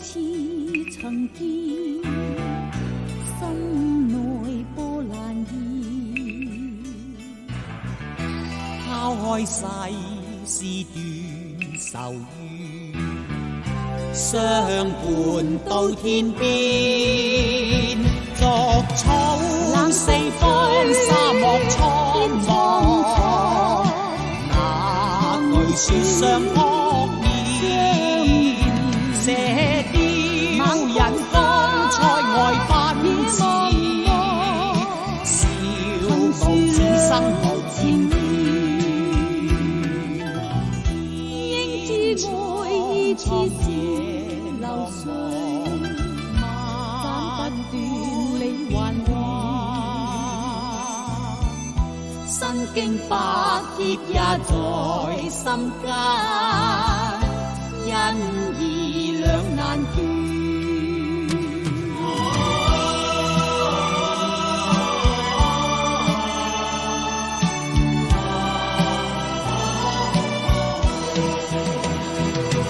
似曾見，心內波瀾現。拋開世事斷愁怨，相伴到天邊。逐草四方，沙漠蒼茫，那句說相撲面，射雕人風塞外奔馳，笑傲此生無纏綿，應知愛意似是流水，斬不斷理還亂，身經百劫也在心間，因義兩難斷。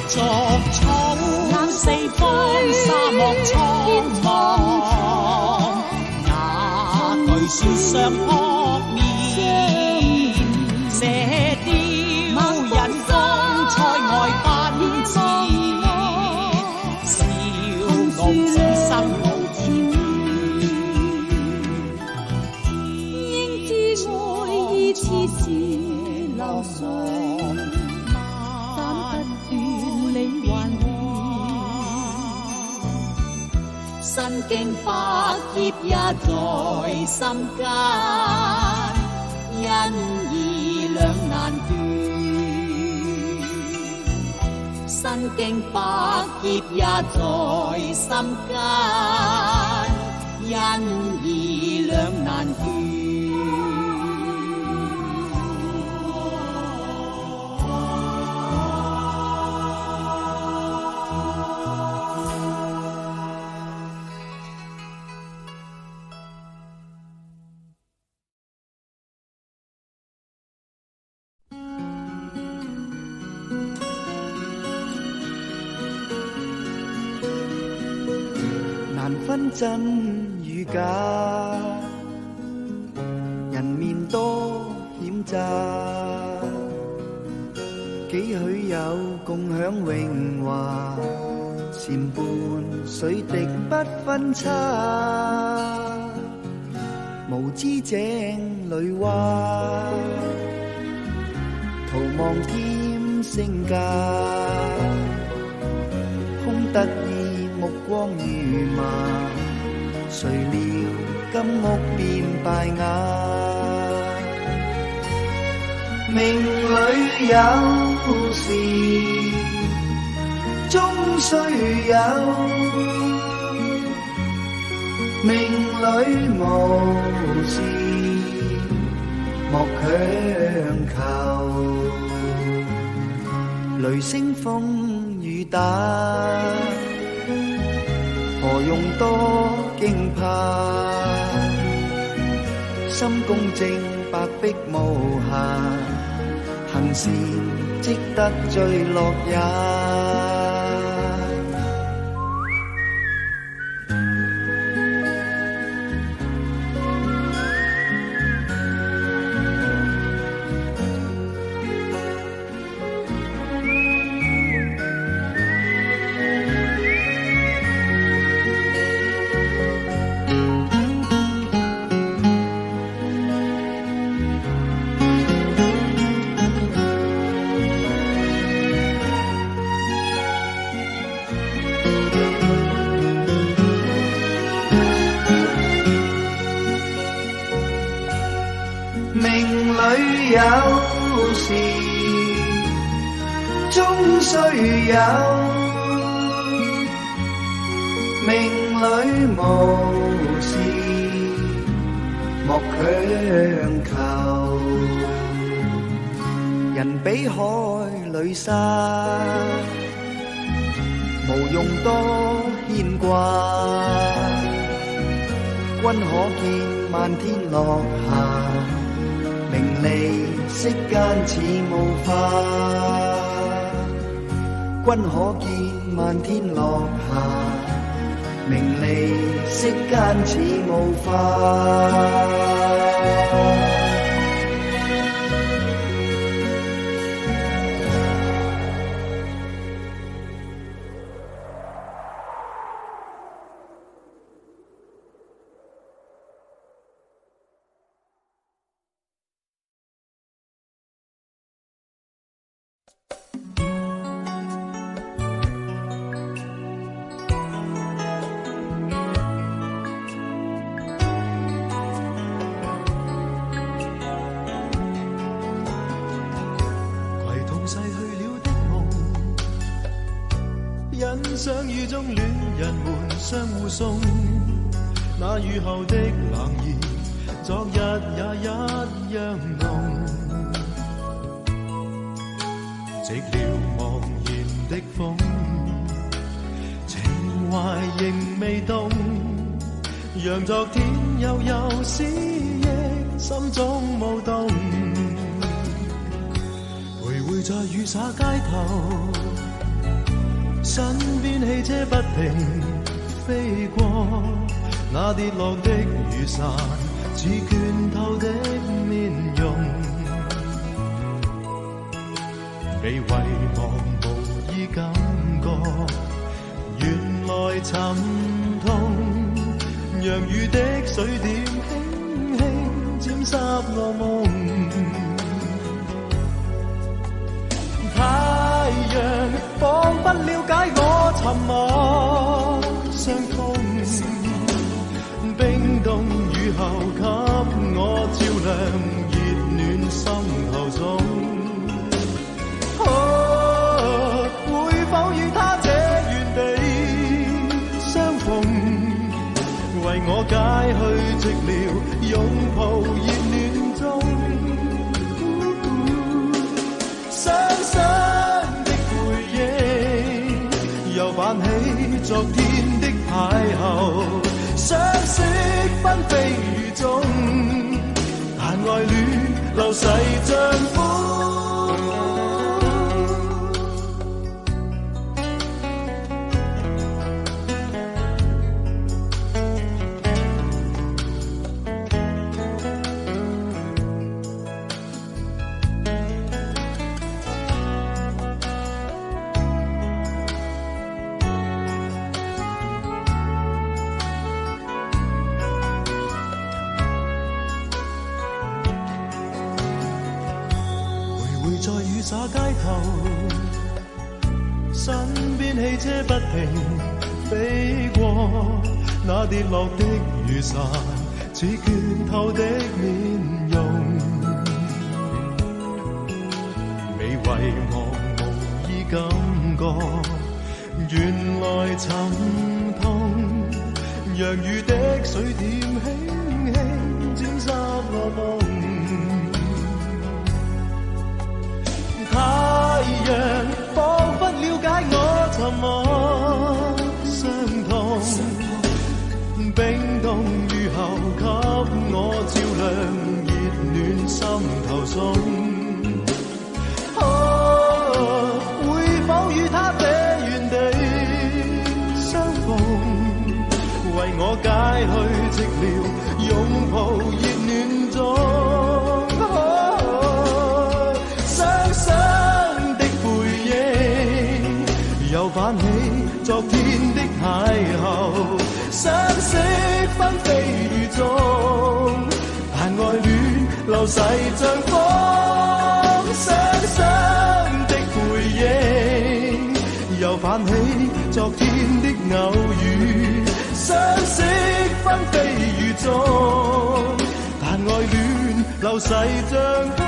逐草四方，沙漠蒼茫，那句說相撲面，射雕人風塞外奔馳，笑傲此生無纏綿，應知愛意似是流水，身經百劫也在心間，因義兩難斷。身經百劫也在心間，因義兩難斷。難分真與假，人面多險詐，幾許有共享榮華，禪伴水滴不分差，無知井裏蛙，徒望添聲價，空得意目光如麻，誰料金屋變敗瓦。命裏有時終須有，命裏無時莫強求。雷聲風雨打，何用多驚怕？心公正，白璧無瑕，行善積得最樂也。有時終須有，命裏無時莫強求。人比海裏沙，無用多牽掛。君可見漫天落霞，名利息間似霧化，君可見漫天落霞，名利息間似霧化。相遇中戀人們相互送，那雨後的冷意，昨日也一樣濃。寂寥茫然的風，情懷仍未動，讓昨天悠悠思憶心中舞動。徘徊在雨灑街頭，身邊汽車不停飛過，那跌落的雨傘似拳頭的面容，被遺忘無意感覺，原來沉痛，讓雨的水點輕輕沾濕我夢。太陽彷彿了解我沉默傷痛，冰凍雨後給我照亮熱暖心頭中。會否與他這原地相逢，為我解去寂寥，擁抱熱暖中。泛起昨天的邂逅，相識紛飛雨中，但愛戀流逝像風。在雨灑街頭，身邊汽車不停飛過，那跌落的雨傘似拳頭的面容，被遺忘無意感覺，原來沉痛，讓雨的水點輕輕沾濕我夢。太陽彷彿了解我沉默傷痛，冰凍雨後給我照亮熱暖心頭中。會否與他這原地相逢，為我解去寂寥，擁抱熱暖中。又泛起昨天的邂逅，相識紛飛雨中，但愛戀流逝像風。雙雙的背影，又泛起昨天的偶遇，相識紛飛雨中，但愛戀流逝像風。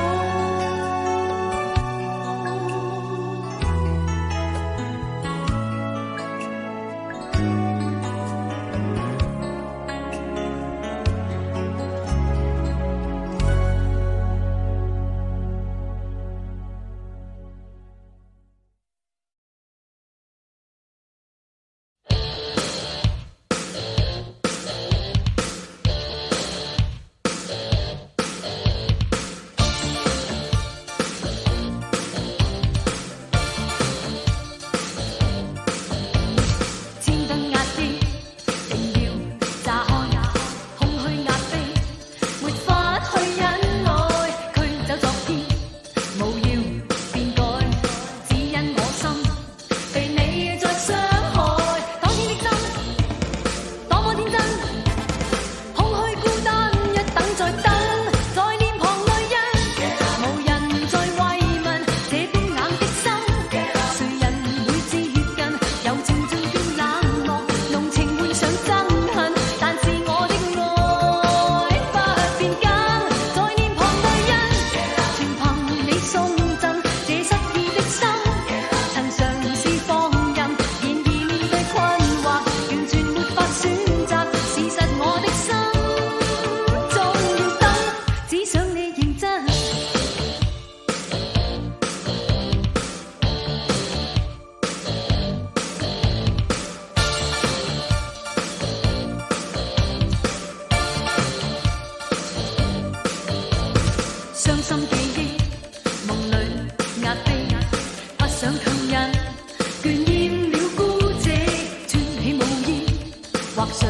畫上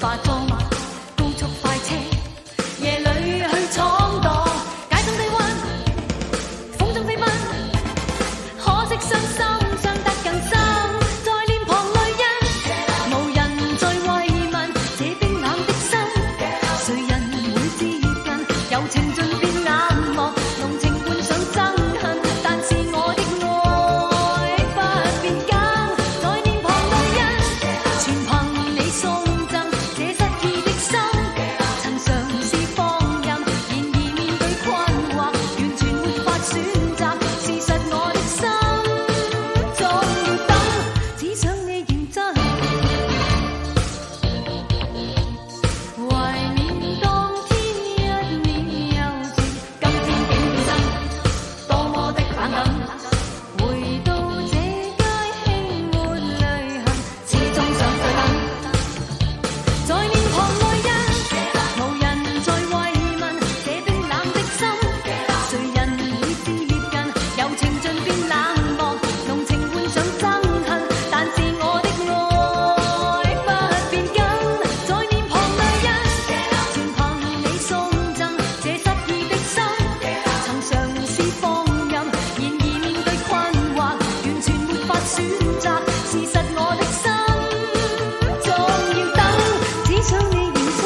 化妝，高速快車，夜裏去闖蕩，街中低溫，風中飛奔，可惜傷心傷得更深，在臉龐淚印，無人再慰問這冰冷的心，誰人會接近，柔情盡變冷漠，濃情換上憎恨，但是我的愛不變更，在臉龐淚印，全憑你送贈這失意的心，曾嘗試放任，然而面對困惑，完全沒法選擇，事實我的心總要等，只想你認真，懷念當天一臉幼稚，今天竟變身多麼的反感，回到這街輕抹淚痕，始終想再等，在臉龐淚印，無人再慰問這冰冷的心，誰人會接近，柔情盡變冷漠，濃情換上憎恨，但是我的愛不變更，在臉龐淚印，全憑你送贈這失意的心，曾嘗試放任，然而面對困惑，完全沒法選擇，事實我的心總要等，只想你認真。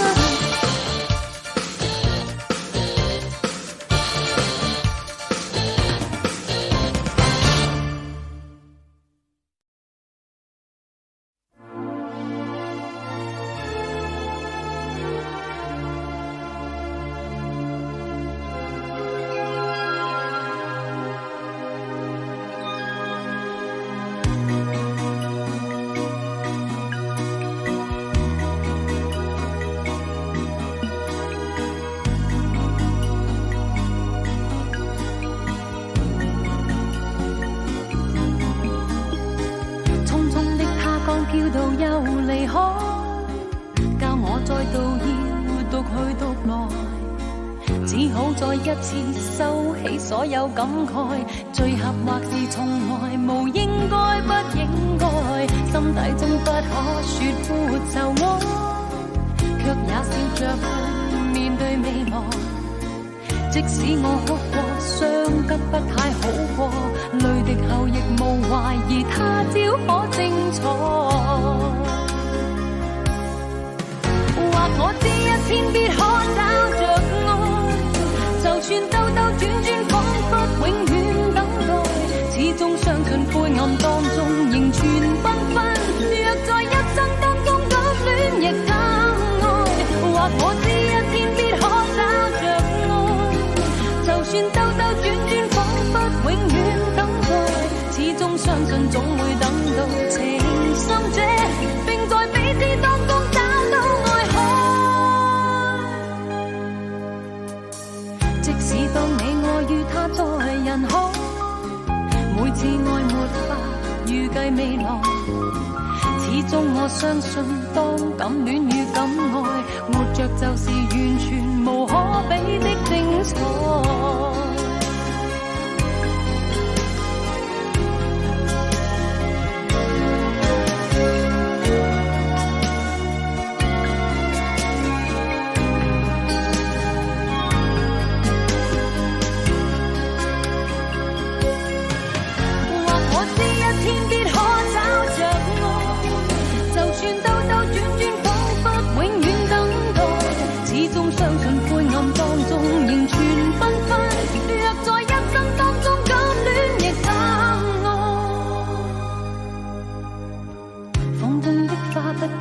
匆匆的他剛飄到又離開，教我再度要獨去獨來，只好再一次收起所有感慨，最合或是從來無應該不應該，心底中不可說苦就愛，卻也笑着去面對未來。即使我哭過，傷得不太好過，淚滴後亦無懷疑他朝可精彩。或我知一天必可找着愛，就算兜兜轉轉，彷彿永遠等待，始終相信灰暗當中仍存繽紛。若在一生當中感戀亦等愛，或我知一天必可找着愛，就算兜兜轉轉，彷彿永遠等待，始終相信總會等到情深者，並在彼此當中找到愛海。即使當你愛與他在人海，每次愛沒法預計未來，始終我相信當感戀與感愛，活着就是完全無可比的精彩。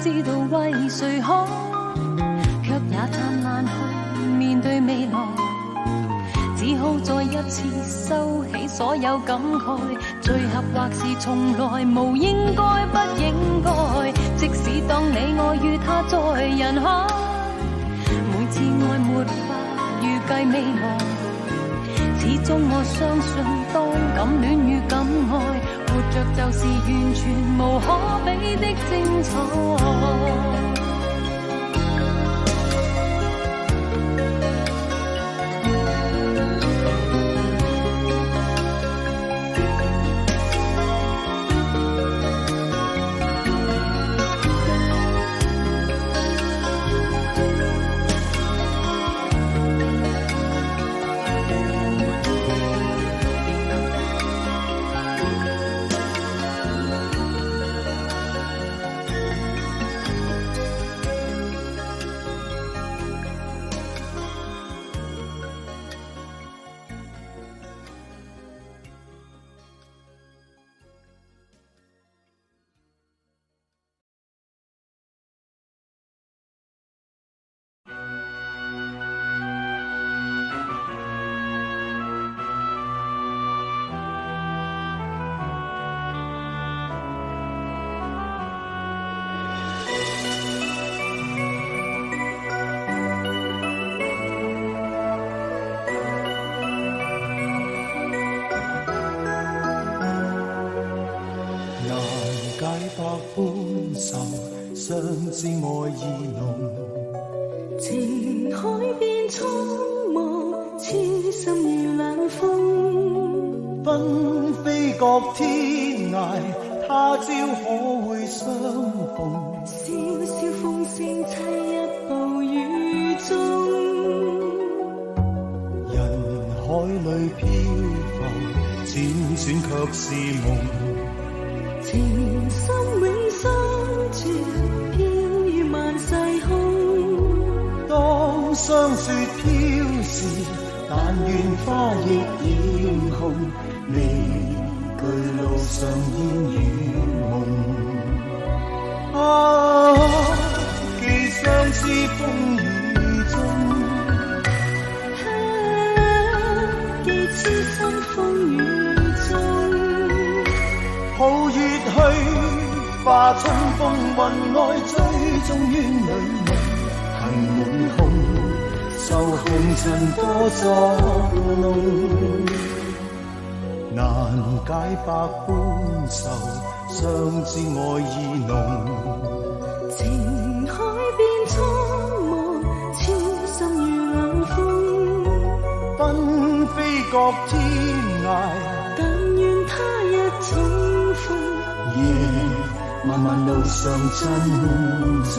知道為誰好，卻也燦爛去面對未來，只好再一次收起所有感慨，最合或是從來無應該不應該，即使當你愛與他在人海，每次愛沒法預計未來，始終我相信當感戀與感愛，活着就是完全無可比的精彩。相知愛意濃。情海變蒼茫，痴心如冷風。紛飛各天涯，他朝可會相逢？蕭蕭風聲凄一步雨中。人海裏漂浮，輾轉卻是夢。情深永相傳，飄於萬世空。當霜雪飄時，但願花亦艷紅，未懼路上煙雨夢。啊，寄相思風雨中，寄痴心風雨中。抱月去，化春風雲外，追蹤於女夢。恨滿空，受紅塵多作弄，難解百般愁，相知愛意濃。情海變蒼茫，痴心如冷風。紛飛各天涯，但願他日重逢。夜漫漫路上珍重。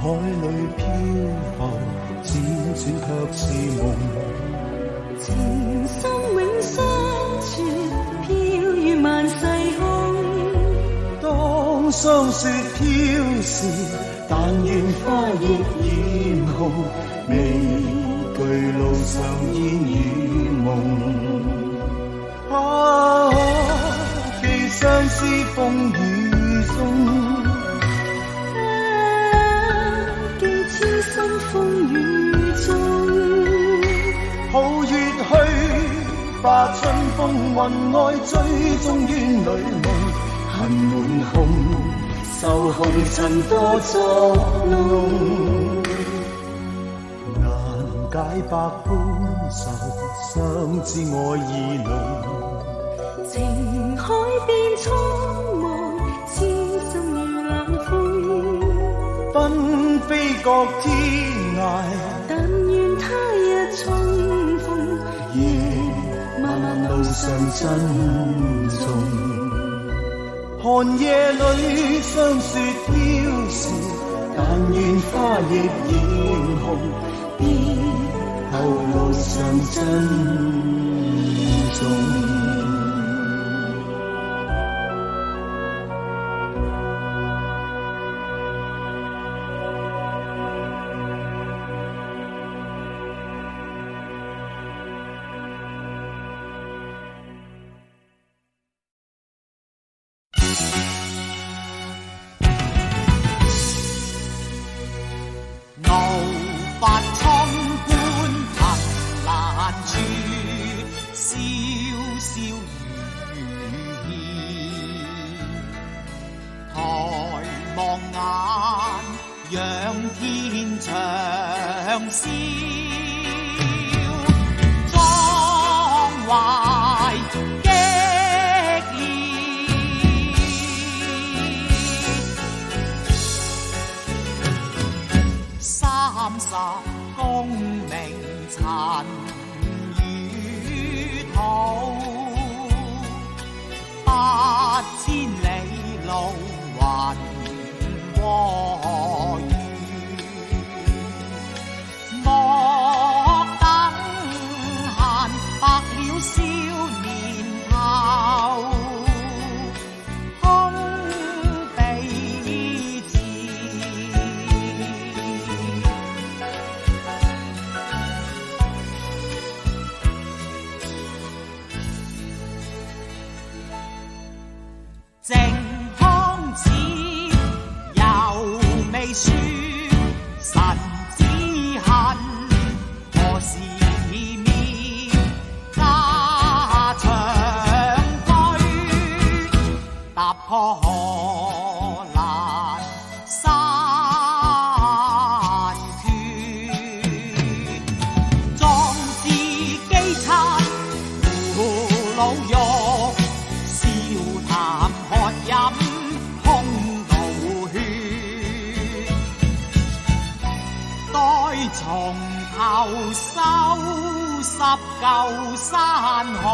海裏漂浮，輾轉卻是夢。情深永相傳，飄於萬世空。當霜雪飄時，但願花亦艷紅，未懼路上煙雨夢。啊，寄相思風雨中。痴心風雨中，抱月去，化春風雲外，追蹤於女夢。恨滿空，受紅塵多作弄，難解百般愁，相知愛意濃。情海變蒼茫，痴心如冷風。紛飛各天涯，但願他日重逢。夜漫漫路上珍重。寒夜裏霜雪飄時，但願花亦艷紅，別後路上珍重。靜海你說，神之恨何時滅？家長居，踏破河難山缺，壯志飢餐胡虜肉，笑談喝飲空道血，待從頭收拾舊山河。